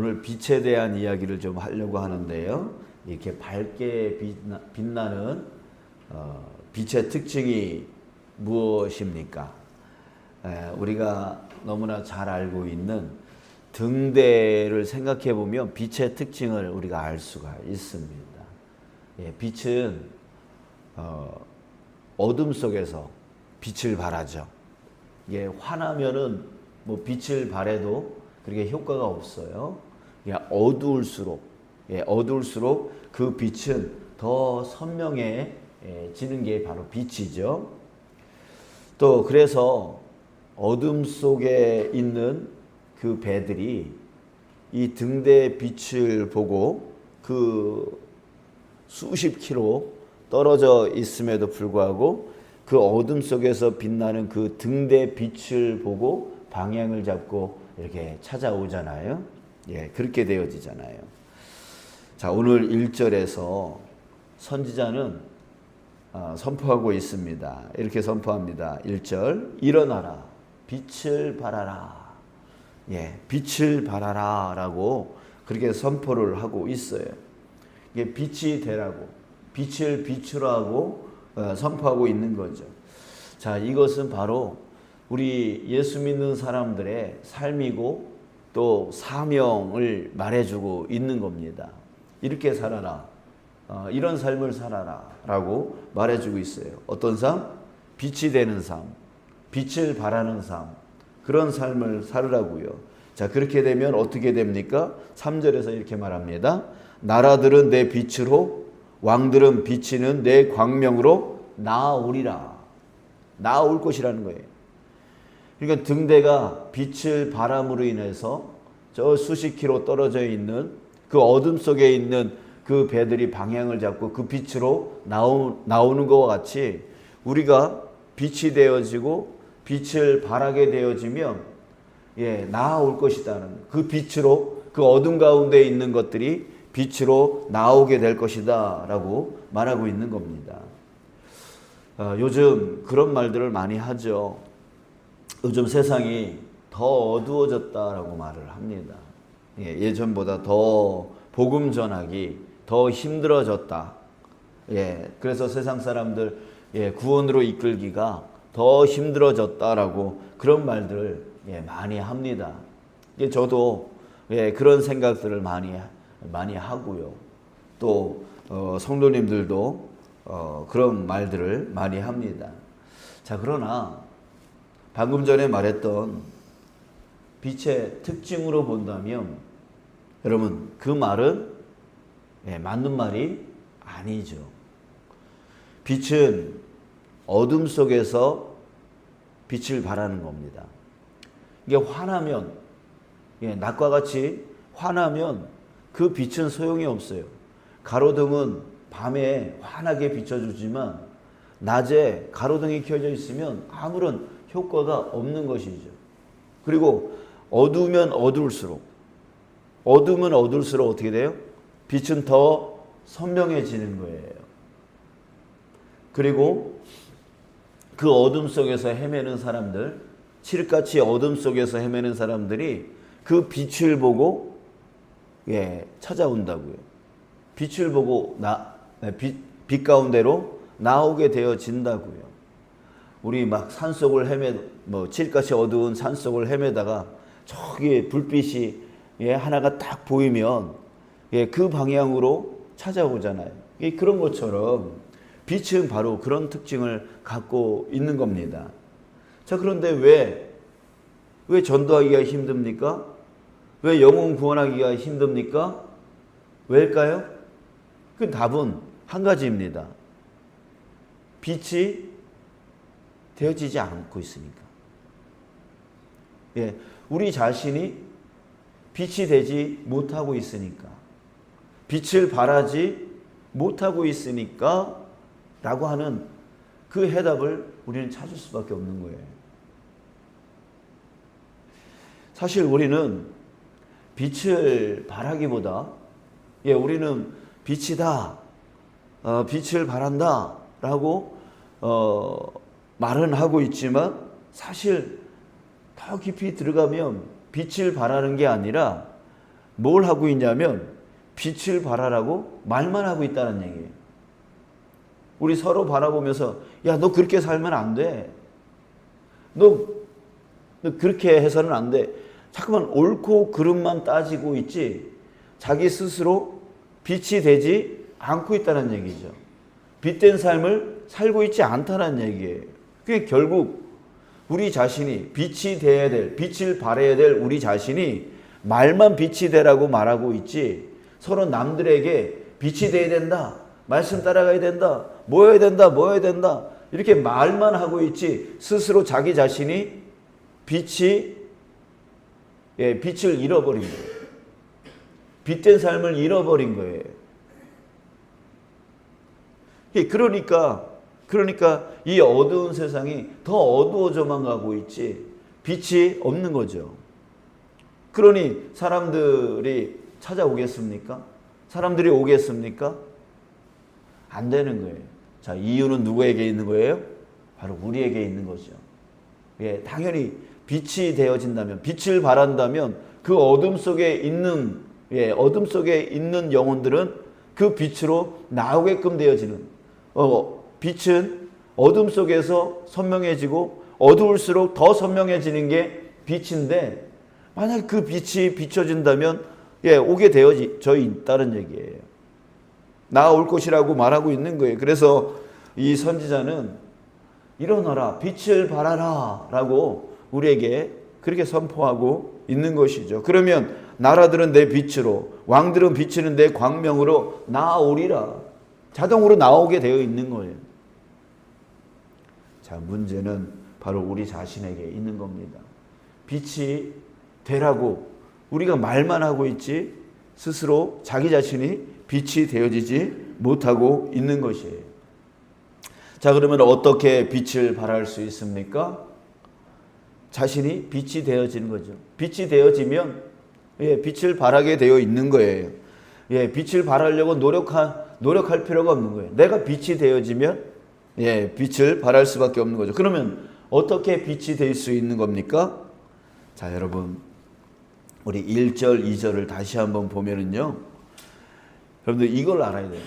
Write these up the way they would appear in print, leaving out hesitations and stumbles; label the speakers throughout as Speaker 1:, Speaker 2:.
Speaker 1: 오늘 빛에 대한 이야기를 좀 하려고 하는데요. 이렇게 밝게 빛나는 빛의 특징이 무엇입니까? 우리가 너무나 잘 알고 있는 등대를 생각해 보면 빛의 특징을 우리가 알 수가 있습니다. 빛은 어둠 속에서 빛을 발하죠. 환하면은 뭐 빛을 발해도 그렇게 효과가 없어요. 어두울수록 그 빛은 더 선명해지는 게 바로 빛이죠. 또 그래서 어둠 속에 있는 그 배들이 이 등대의 빛을 보고 그 수십 킬로 떨어져 있음에도 불구하고 그 어둠 속에서 빛나는 그 등대 빛을 보고 방향을 잡고 이렇게 찾아오잖아요. 그렇게 되어지잖아요. 자, 오늘 1절에서 선지자는 선포하고 있습니다. 이렇게 선포합니다. 1절, 일어나라, 빛을 발하라. 빛을 발하라 라고 그렇게 선포를 하고 있어요. 이게 빛이 되라고, 빛을 비추라고 선포하고 있는 거죠. 자, 이것은 바로 우리 예수 믿는 사람들의 삶이고 또 사명을 말해주고 있는 겁니다. 이렇게 살아라, 이런 삶을 살아라 라고 말해주고 있어요. 어떤 삶? 빛이 되는 삶, 빛을 발하는 삶, 그런 삶을 살으라고요. 자, 그렇게 되면 어떻게 됩니까? 3절에서 이렇게 말합니다. 나라들은 내 빛으로, 왕들은 비치는 내 광명으로 나아오리라. 나아올 것이라는 거예요. 그러니까 등대가 빛을 발함으로 인해서 저 수십 킬로 떨어져 있는 그 어둠 속에 있는 그 배들이 방향을 잡고 그 빛으로 나오는 것과 같이 우리가 빛이 되어지고 빛을 발하게 되어지면 나아올 것이다는, 그 빛으로 그 어둠 가운데 있는 것들이 빛으로 나오게 될 것이다 라고 말하고 있는 겁니다. 요즘 그런 말들을 많이 하죠. 요즘 세상이 더 어두워졌다라고 말을 합니다. 예전보다 더 복음 전하기 더 힘들어졌다. 그래서 세상 사람들 구원으로 이끌기가 더 힘들어졌다라고 그런 말들을 많이 합니다. 저도 그런 생각들을 많이 하고요. 또 성도님들도 그런 말들을 많이 합니다. 자, 그러나 방금 전에 말했던 빛의 특징으로 본다면 여러분, 그 말은 맞는 말이 아니죠. 빛은 어둠 속에서 빛을 발하는 겁니다. 이게 환하면, 낮과 같이 환하면 그 빛은 소용이 없어요. 가로등은 밤에 환하게 비춰주지만 낮에 가로등이 켜져 있으면 아무런 효과가 없는 것이죠. 그리고 어두우면 어두울수록 어떻게 돼요? 빛은 더 선명해지는 거예요. 그리고 그 어둠 속에서 헤매는 사람들, 칠흑같이 어둠 속에서 헤매는 사람들이 그 빛을 보고 찾아온다고요. 빛을 보고 빛 가운데로 나오게 되어진다고요. 우리 막 산속을 칠흑같이 어두운 산속을 헤매다가 저기 불빛이 하나가 딱 보이면 그 방향으로 찾아오잖아요. 그런 것처럼 빛은 바로 그런 특징을 갖고 있는 겁니다. 자, 그런데 왜 전도하기가 힘듭니까? 왜 영혼 구원하기가 힘듭니까? 왜일까요? 그 답은 한 가지입니다. 빛이 되어지지 않고 있으니까. 우리 자신이 빛이 되지 못하고 있으니까, 빛을 발하지 못하고 있으니까 라고 하는 그 해답을 우리는 찾을 수밖에 없는 거예요. 사실 우리는 빛을 발하기보다 우리는 빛이다, 빛을 발한다 라고 말은 하고 있지만 사실 더 깊이 들어가면 빛을 발하는 게 아니라 뭘 하고 있냐면 빛을 발하라고 말만 하고 있다는 얘기예요. 우리 서로 바라보면서 야, 너 그렇게 살면 안 돼. 너 그렇게 해서는 안 돼. 자꾸만 옳고 그름만 따지고 있지 자기 스스로 빛이 되지 않고 있다는 얘기죠. 빛된 삶을 살고 있지 않다는 얘기예요. 그게 결국 우리 자신이 빛이 돼야 될, 빛을 발해야 될 우리 자신이 말만 빛이 되라고 말하고 있지 서로 남들에게 빛이 돼야 된다, 말씀 따라가야 된다, 모여야 된다, 모여야 된다 이렇게 말만 하고 있지 스스로 자기 자신이 빛을 잃어버린 거예요. 빛된 삶을 잃어버린 거예요. 그러니까 이 어두운 세상이 더 어두워져만 가고 있지 빛이 없는 거죠. 그러니 사람들이 찾아오겠습니까? 사람들이 오겠습니까? 안 되는 거예요. 자, 이유는 누구에게 있는 거예요? 바로 우리에게 있는 거죠. 예, 당연히 빛이 되어진다면, 빛을 발한다면 그 어둠 속에 있는 영혼들은 그 빛으로 나오게끔 되어지는, 빛은 어둠 속에서 선명해지고 어두울수록 더 선명해지는 게 빛인데 만약 그 빛이 비춰진다면 오게 되어져 있다는 얘기예요. 나올 것이라고 말하고 있는 거예요. 그래서 이 선지자는 일어나라, 빛을 발하라 라고 우리에게 그렇게 선포하고 있는 것이죠. 그러면 나라들은 내 빛으로, 왕들은 비치는 내 광명으로 나아오리라. 자동으로 나오게 되어 있는 거예요. 자, 문제는 바로 우리 자신에게 있는 겁니다. 빛이 되라고 우리가 말만 하고 있지 스스로 자기 자신이 빛이 되어지지 못하고 있는 것이에요. 자, 그러면 어떻게 빛을 발할 수 있습니까? 자신이 빛이 되어지는 거죠. 빛이 되어지면 빛을 발하게 되어 있는 거예요. 빛을 발하려고 노력할 필요가 없는 거예요. 내가 빛이 되어지면 빛을 발할 수밖에 없는 거죠. 그러면 어떻게 빛이 될 수 있는 겁니까? 자, 여러분 우리 1절, 2절을 다시 한번 보면은요. 여러분들 이걸 알아야 돼요.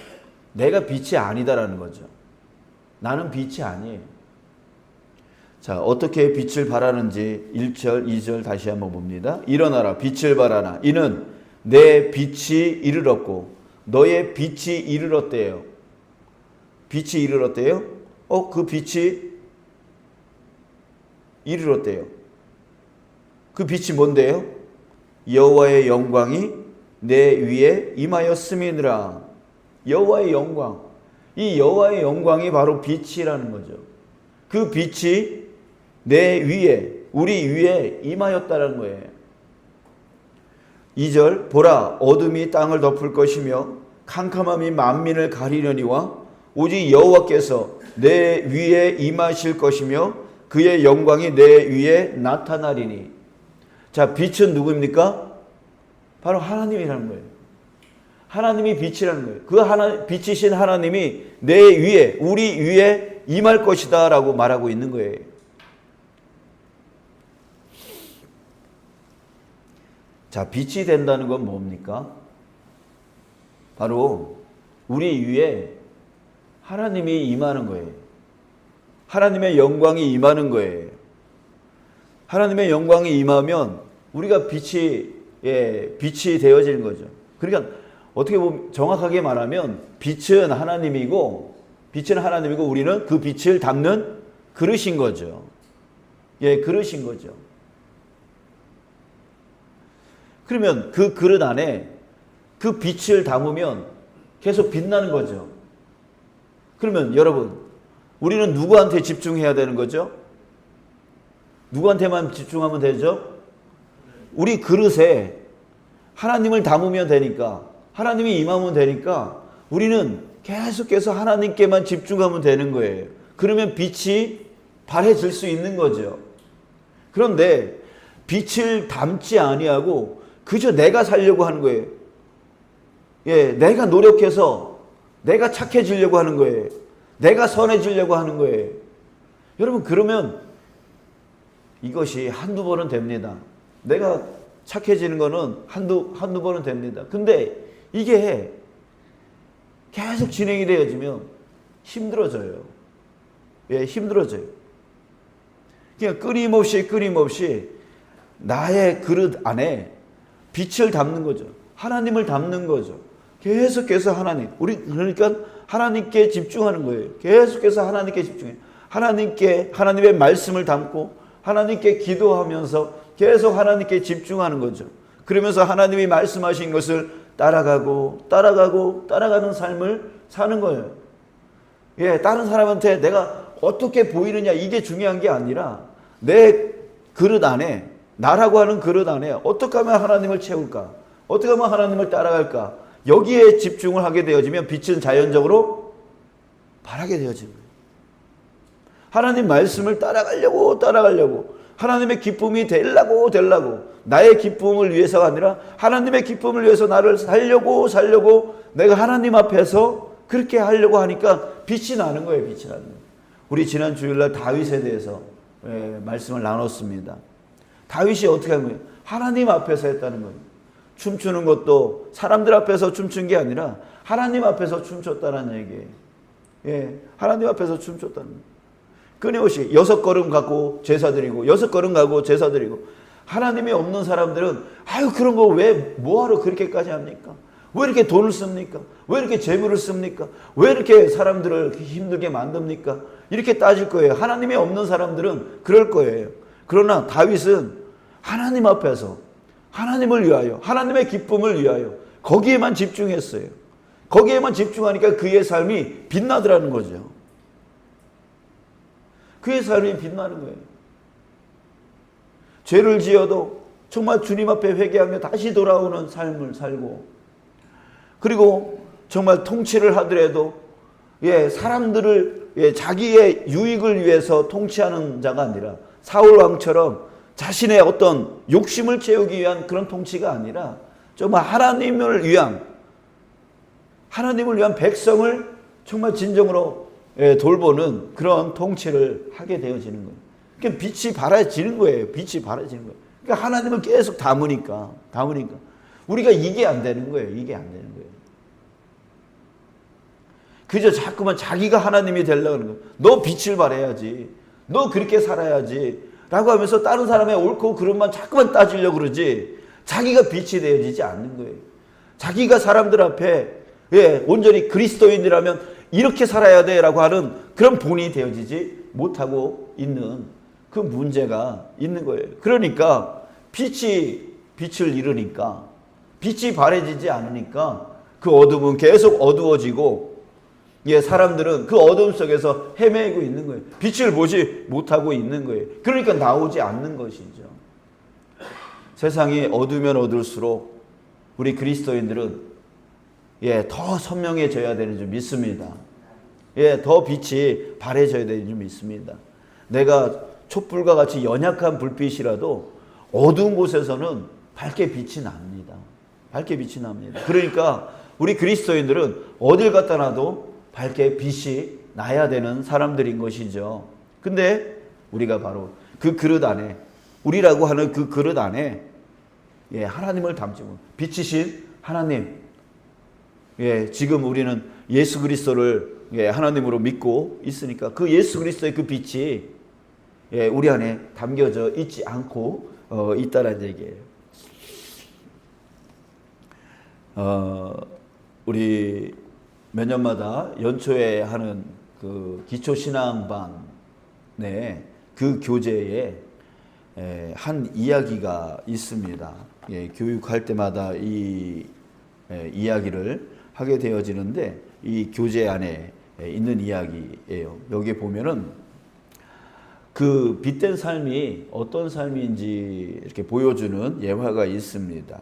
Speaker 1: 내가 빛이 아니다라는 거죠. 나는 빛이 아니에요. 자, 어떻게 빛을 발하는지 1절, 2절 다시 한번 봅니다. 일어나라, 빛을 발하라. 이는 내 빛이 이르렀고 너의 빛이 이르렀대요. 빛이 이르렀대요? 그 빛이 이르렀대요. 그 빛이 뭔데요? 여호와의 영광이 내 위에 임하였음이니라. 여호와의 영광. 이 여호와의 영광이 바로 빛이라는 거죠. 그 빛이 내 위에, 우리 위에 임하였다는 거예요. 2절, 보라, 어둠이 땅을 덮을 것이며 캄캄함이 만민을 가리려니와 오직 여호와께서 내 위에 임하실 것이며 그의 영광이 내 위에 나타나리니. 자, 빛은 누구입니까? 바로 하나님이라는 거예요. 하나님이 빛이라는 거예요. 빛이신 하나님이 내 위에, 우리 위에 임할 것이다 라고 말하고 있는 거예요. 자, 빛이 된다는 건 뭡니까? 바로 우리 위에 하나님이 임하는 거예요. 하나님의 영광이 임하는 거예요. 하나님의 영광이 임하면 우리가 빛이 되어지는 거죠. 그러니까 어떻게 보면 정확하게 말하면 빛은 하나님이고 우리는 그 빛을 담는 그릇인 거죠. 그릇인 거죠. 그러면 그 그릇 안에 그 빛을 담으면 계속 빛나는 거죠. 그러면 여러분, 우리는 누구한테 집중해야 되는 거죠? 누구한테만 집중하면 되죠? 우리 그릇에 하나님을 담으면 되니까, 하나님이 임하면 되니까 우리는 계속해서 하나님께만 집중하면 되는 거예요. 그러면 빛이 발해질 수 있는 거죠. 그런데 빛을 담지 아니하고 그저 내가 살려고 하는 거예요. 내가 노력해서 내가 착해지려고 하는 거예요. 내가 선해지려고 하는 거예요. 여러분, 그러면 이것이 한두 번은 됩니다. 내가 착해지는 거는 한두 번은 됩니다. 근데 이게 계속 진행이 되어지면 힘들어져요. 예, 힘들어져요. 그냥 끊임없이 나의 그릇 안에 빛을 담는 거죠. 하나님을 담는 거죠. 계속해서 하나님. 우리 그러니까 하나님께 집중하는 거예요. 계속해서 하나님께 집중해요. 하나님의 말씀을 담고 하나님께 기도하면서 계속 하나님께 집중하는 거죠. 그러면서 하나님이 말씀하신 것을 따라가는 삶을 사는 거예요. 예, 다른 사람한테 내가 어떻게 보이느냐 이게 중요한 게 아니라 내 그릇 안에, 나라고 하는 그릇 안에 어떻게 하면 하나님을 채울까? 어떻게 하면 하나님을 따라갈까? 여기에 집중을 하게 되어지면 빛은 자연적으로 바라게 되어지는 거예요. 하나님 말씀을 따라가려고 하나님의 기쁨이 되려고 나의 기쁨을 위해서가 아니라 하나님의 기쁨을 위해서 나를 살려고 내가 하나님 앞에서 그렇게 하려고 하니까 빛이 나는 거예요. 빛이 나는 거예요. 우리 지난 주일날 다윗에 대해서 말씀을 나눴습니다. 다윗이 어떻게 한 거예요? 하나님 앞에서 했다는 거예요. 춤추는 것도 사람들 앞에서 춤춘 게 아니라 하나님 앞에서 춤췄다는 얘기예요. 예, 하나님 앞에서 춤췄다는 거예요. 끊임없이 6걸음 가고 제사 드리고 6걸음 가고 제사 드리고. 하나님이 없는 사람들은 아유 그런 거 왜 뭐하러 그렇게까지 합니까? 왜 이렇게 돈을 씁니까? 왜 이렇게 재물을 씁니까? 왜 이렇게 사람들을 힘들게 만듭니까? 이렇게 따질 거예요. 하나님이 없는 사람들은 그럴 거예요. 그러나 다윗은 하나님 앞에서 하나님을 위하여 하나님의 기쁨을 위하여 거기에만 집중했어요. 거기에만 집중하니까 그의 삶이 빛나더라는 거죠. 그의 삶이 빛나는 거예요. 죄를 지어도 정말 주님 앞에 회개하며 다시 돌아오는 삶을 살고, 그리고 정말 통치를 하더라도 사람들을 자기의 유익을 위해서 통치하는 자가 아니라 사울 왕처럼 자신의 어떤 욕심을 채우기 위한 그런 통치가 아니라 정말 하나님을 위한 백성을 정말 진정으로 돌보는 그런 통치를 하게 되어지는 거예요. 그러니까 빛이 밝아지는 거예요. 빛이 밝아지는 거예요. 그러니까 하나님을 계속 담으니까 우리가 이게 안 되는 거예요. 이게 안 되는 거예요. 그저 자꾸만 자기가 하나님이 되려고 하는 거예요. 너 빛을 발해야지. 너 그렇게 살아야지. 라고 하면서 다른 사람의 옳고 그름만 자꾸만 따지려고 그러지 자기가 빛이 되어지지 않는 거예요. 자기가 사람들 앞에 온전히 그리스도인이라면 이렇게 살아야 돼 라고 하는 그런 본이 되어지지 못하고 있는 그 문제가 있는 거예요. 그러니까 빛을 잃으니까, 빛이 바래지지 않으니까 그 어둠은 계속 어두워지고 사람들은 그 어둠 속에서 헤매고 있는 거예요. 빛을 보지 못하고 있는 거예요. 그러니까 나오지 않는 것이죠. 세상이 어두면 어둘수록 우리 그리스도인들은 더 선명해져야 되는 줄 믿습니다. 더 빛이 바래져야 되는 줄 믿습니다. 내가 촛불과 같이 연약한 불빛이라도 어두운 곳에서는 밝게 빛이 납니다. 밝게 빛이 납니다. 그러니까 우리 그리스도인들은 어딜 갖다 놔도 밝게 빛이 나야 되는 사람들인 것이죠. 근데 우리가 바로 그 그릇 안에, 우리라고 하는 그 그릇 안에 하나님을 담지 못, 빛이신 하나님, 지금 우리는 예수 그리스도를 하나님으로 믿고 있으니까 그 예수 그리스도의 그 빛이 우리 안에 담겨져 있지 않고 있다는 얘기예요. 우리 몇 년마다 연초에 하는 그 기초신앙반의 그 교재에 한 이야기가 있습니다. 교육할 때마다 이 이야기를 하게 되어지는데 이 교재 안에 있는 이야기예요. 여기 보면은 그 빛된 삶이 어떤 삶인지 이렇게 보여주는 예화가 있습니다.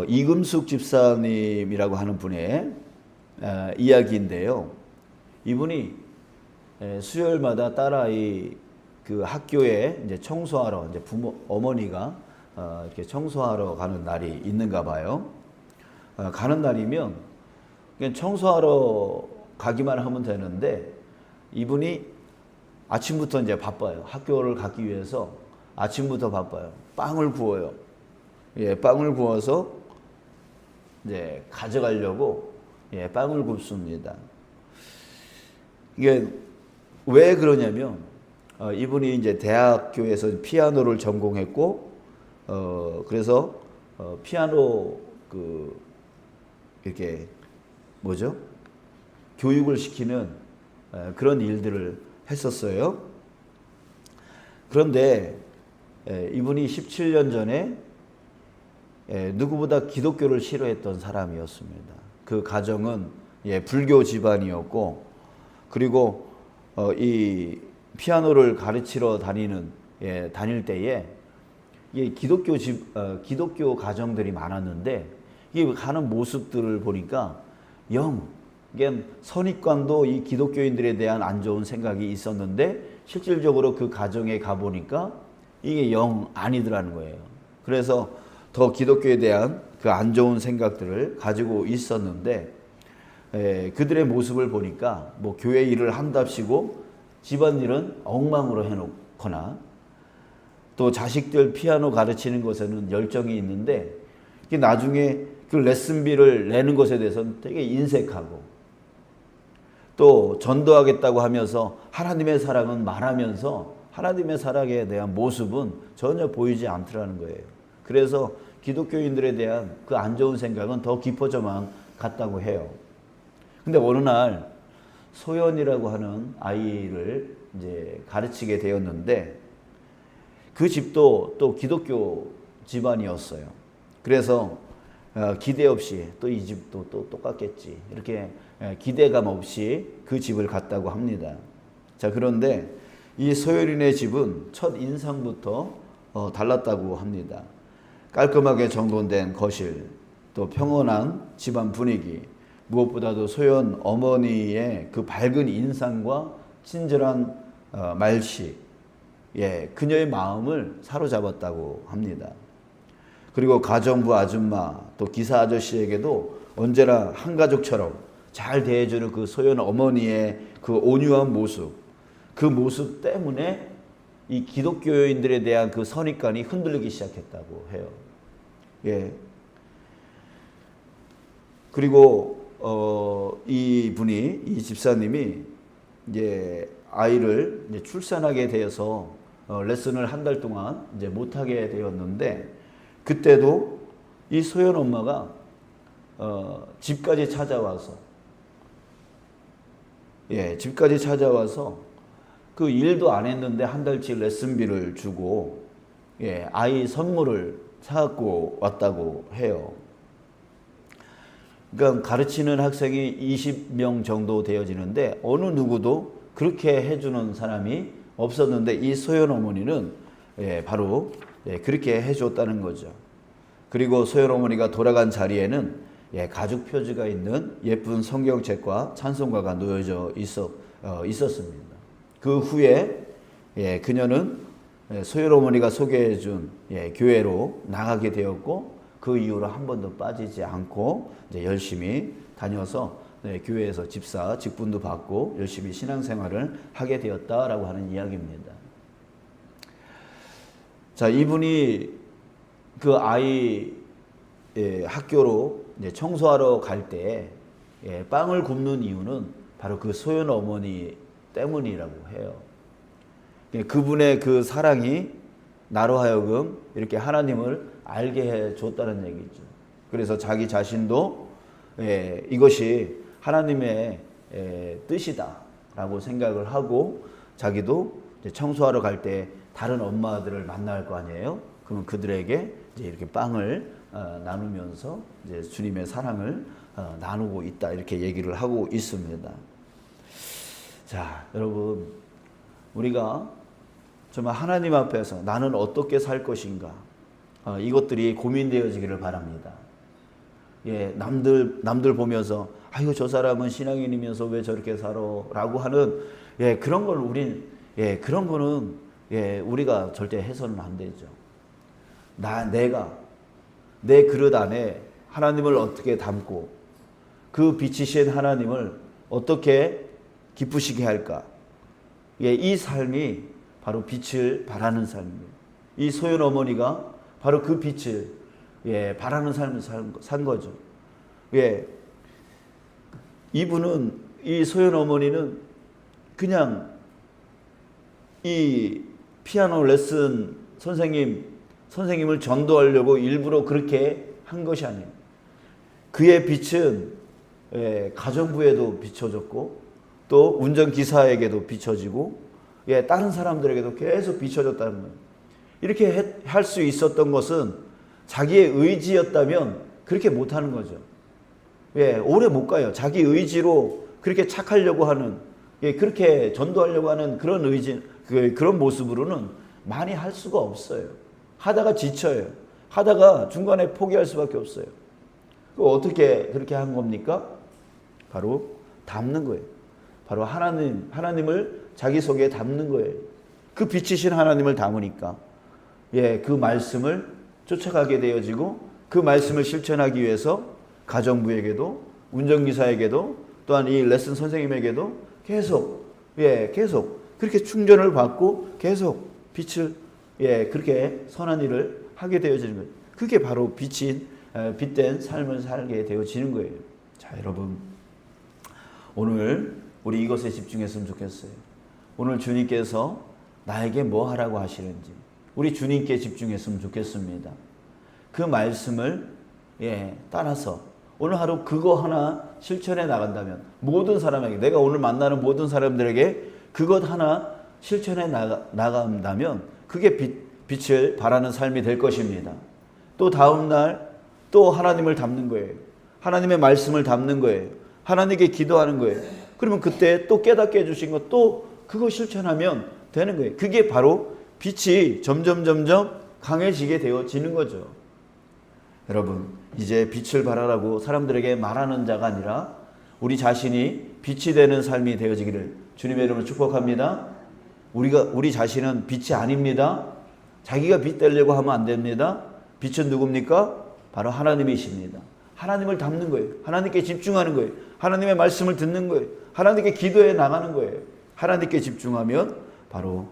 Speaker 1: 이금숙 집사님이라고 하는 분의 이야기인데요. 이분이 수요일마다 딸아이 그 학교에 이제 청소하러, 이제 어머니가 이렇게 청소하러 가는 날이 있는가 봐요. 가는 날이면 그냥 청소하러 가기만 하면 되는데 이분이 아침부터 이제 바빠요. 학교를 가기 위해서 아침부터 바빠요. 빵을 구워요. 예, 빵을 구워서 이제 가져가려고 빵을 굽습니다. 이게 왜 그러냐면 이분이 이제 대학교에서 피아노를 전공했고 그래서 피아노 이렇게 뭐죠? 교육을 시키는 그런 일들을 했었어요. 그런데 이분이 17년 전에 누구보다 기독교를 싫어했던 사람이었습니다. 그 가정은 불교 집안이었고, 그리고 이 피아노를 가르치러 다닐 때에 기독교 가정들이 많았는데, 이 가는 모습들을 보니까 이게 선입관도 이 기독교인들에 대한 안 좋은 생각이 있었는데, 실질적으로 그 가정에 가보니까 이게 영 아니더라는 거예요. 그래서 더 기독교에 대한 그 안 좋은 생각들을 가지고 있었는데, 그들의 모습을 보니까 뭐 교회 일을 한답시고 집안일은 엉망으로 해놓거나, 또 자식들 피아노 가르치는 것에는 열정이 있는데 나중에 그 레슨비를 내는 것에 대해서는 되게 인색하고, 또 전도하겠다고 하면서 하나님의 사랑은 말하면서 하나님의 사랑에 대한 모습은 전혀 보이지 않더라는 거예요. 그래서 기독교인들에 대한 그 안 좋은 생각은 더 깊어져만 갔다고 해요. 근데 어느 날 소연이라고 하는 아이를 이제 가르치게 되었는데, 그 집도 또 기독교 집안이었어요. 그래서 기대 없이 또 이 집도 또 똑같겠지, 이렇게 기대감 없이 그 집을 갔다고 합니다. 자, 그런데 이 소연이네 집은 첫 인상부터 달랐다고 합니다. 깔끔하게 정돈된 거실, 또 평온한 집안 분위기, 무엇보다도 소연 어머니의 그 밝은 인상과 친절한 말씨, 그녀의 마음을 사로잡았다고 합니다. 그리고 가정부 아줌마, 또 기사 아저씨에게도 언제나 한 가족처럼 잘 대해주는 그 소연 어머니의 그 온유한 모습, 그 모습 때문에 이 기독교인들에 대한 그 선입관이 흔들리기 시작했다고 해요. 그리고 이 집사님이 이제 아이를 이제 출산하게 되어서 레슨을 한 달 동안 이제 못하게 되었는데, 그때도 이 소연 엄마가 집까지 찾아와서 그 일도 안 했는데 한 달치 레슨비를 주고 아이 선물을 사갖고 왔다고 해요. 그러니까 가르치는 학생이 20명 정도 되어지는데 어느 누구도 그렇게 해주는 사람이 없었는데, 이 소연 어머니는 바로 그렇게 해줬다는 거죠. 그리고 소연 어머니가 돌아간 자리에는 가죽 표지가 있는 예쁜 성경책과 찬송가가 놓여져 있었습니다. 그 후에 그녀는 소연 어머니가 소개해 준 교회로 나가게 되었고, 그 이후로 한 번도 빠지지 않고 이제 열심히 다녀서 교회에서 집사 직분도 받고 열심히 신앙생활을 하게 되었다라고 하는 이야기입니다. 자, 이분이 그 아이 학교로 이제 청소하러 갈 때 빵을 굽는 이유는 바로 그 소연 어머니 때문이라고 해요. 그분의 그 사랑이 나로 하여금 이렇게 하나님을 알게 해줬다는 얘기죠. 그래서 자기 자신도 이것이 하나님의 뜻이다라고 생각을 하고, 자기도 청소하러 갈 때 다른 엄마들을 만날 거 아니에요. 그러면 그들에게 이제 이렇게 빵을 나누면서 이제 주님의 사랑을 나누고 있다, 이렇게 얘기를 하고 있습니다. 자, 여러분, 우리가 정말 하나님 앞에서 나는 어떻게 살 것인가, 이것들이 고민되어지기를 바랍니다. 남들 보면서 아이고 저 사람은 신앙인이면서 왜 저렇게 살아? 라고 하는 그런 걸 그런 거는 우리가 절대 해서는 안 되죠. 내가 내 그릇 안에 하나님을 어떻게 담고 그 빛이신 하나님을 어떻게 기쁘시게 할까? 이 삶이 바로 빛을 발하는 삶입니다. 이 소연 어머니가 바로 그 빛을 바라는 삶을 산 거죠. 이분은, 이 소연 어머니는 그냥 이 피아노 레슨 선생님을 전도하려고 일부러 그렇게 한 것이 아니에요. 그의 빛은 가정부에도 비춰졌고 또 운전기사에게도 비춰지고 다른 사람들에게도 계속 비춰졌다는 거예요. 이렇게 할 수 있었던 것은 자기의 의지였다면 그렇게 못하는 거죠. 오래 못 가요. 자기 의지로 그렇게 착하려고 하는, 그렇게 전도하려고 하는 그런 의지, 그런 모습으로는 많이 할 수가 없어요. 하다가 지쳐요. 하다가 중간에 포기할 수밖에 없어요. 어떻게 그렇게 한 겁니까? 바로 담는 거예요. 바로 하나님을 자기 속에 담는 거예요. 그 빛이신 하나님을 담으니까 그 말씀을 쫓아가게 되어지고, 그 말씀을 실천하기 위해서 가정부에게도 운전기사에게도 또한 이 레슨 선생님에게도 계속 그렇게 충전을 받고 계속 빛을 그렇게 선한 일을 하게 되어지는 거예요. 그게 바로 빛된 삶을 살게 되어지는 거예요. 자, 여러분, 오늘 우리 이것에 집중했으면 좋겠어요. 오늘 주님께서 나에게 뭐 하라고 하시는지 우리 주님께 집중했으면 좋겠습니다. 그 말씀을 따라서 오늘 하루 그거 하나 실천해 나간다면, 모든 사람에게, 내가 오늘 만나는 모든 사람들에게 그것 하나 실천해 나간다면 그게 빛을 발하는 삶이 될 것입니다. 또 다음날 또 하나님을 담는 거예요. 하나님의 말씀을 담는 거예요. 하나님께 기도하는 거예요. 그러면 그때 또 깨닫게 해주신 것 또 그거 실천하면 되는 거예요. 그게 바로 빛이 점점 강해지게 되어지는 거죠. 여러분, 이제 빛을 발하라고 사람들에게 말하는 자가 아니라 우리 자신이 빛이 되는 삶이 되어지기를 주님의 이름으로 축복합니다. 우리 자신은 빛이 아닙니다. 자기가 빛 되려고 하면 안 됩니다. 빛은 누굽니까? 바로 하나님이십니다. 하나님을 담는 거예요. 하나님께 집중하는 거예요. 하나님의 말씀을 듣는 거예요. 하나님께 기도해 나가는 거예요. 하나님께 집중하면 바로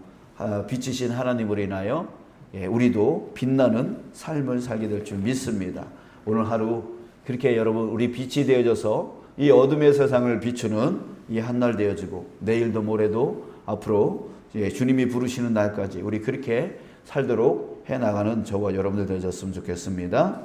Speaker 1: 빛이신 하나님으로 인하여 우리도 빛나는 삶을 살게 될 줄 믿습니다. 오늘 하루 그렇게 여러분, 우리 빛이 되어져서 이 어둠의 세상을 비추는 이 한날 되어지고, 내일도 모레도 앞으로 주님이 부르시는 날까지 우리 그렇게 살도록 해나가는 저와 여러분들 되어졌으면 좋겠습니다.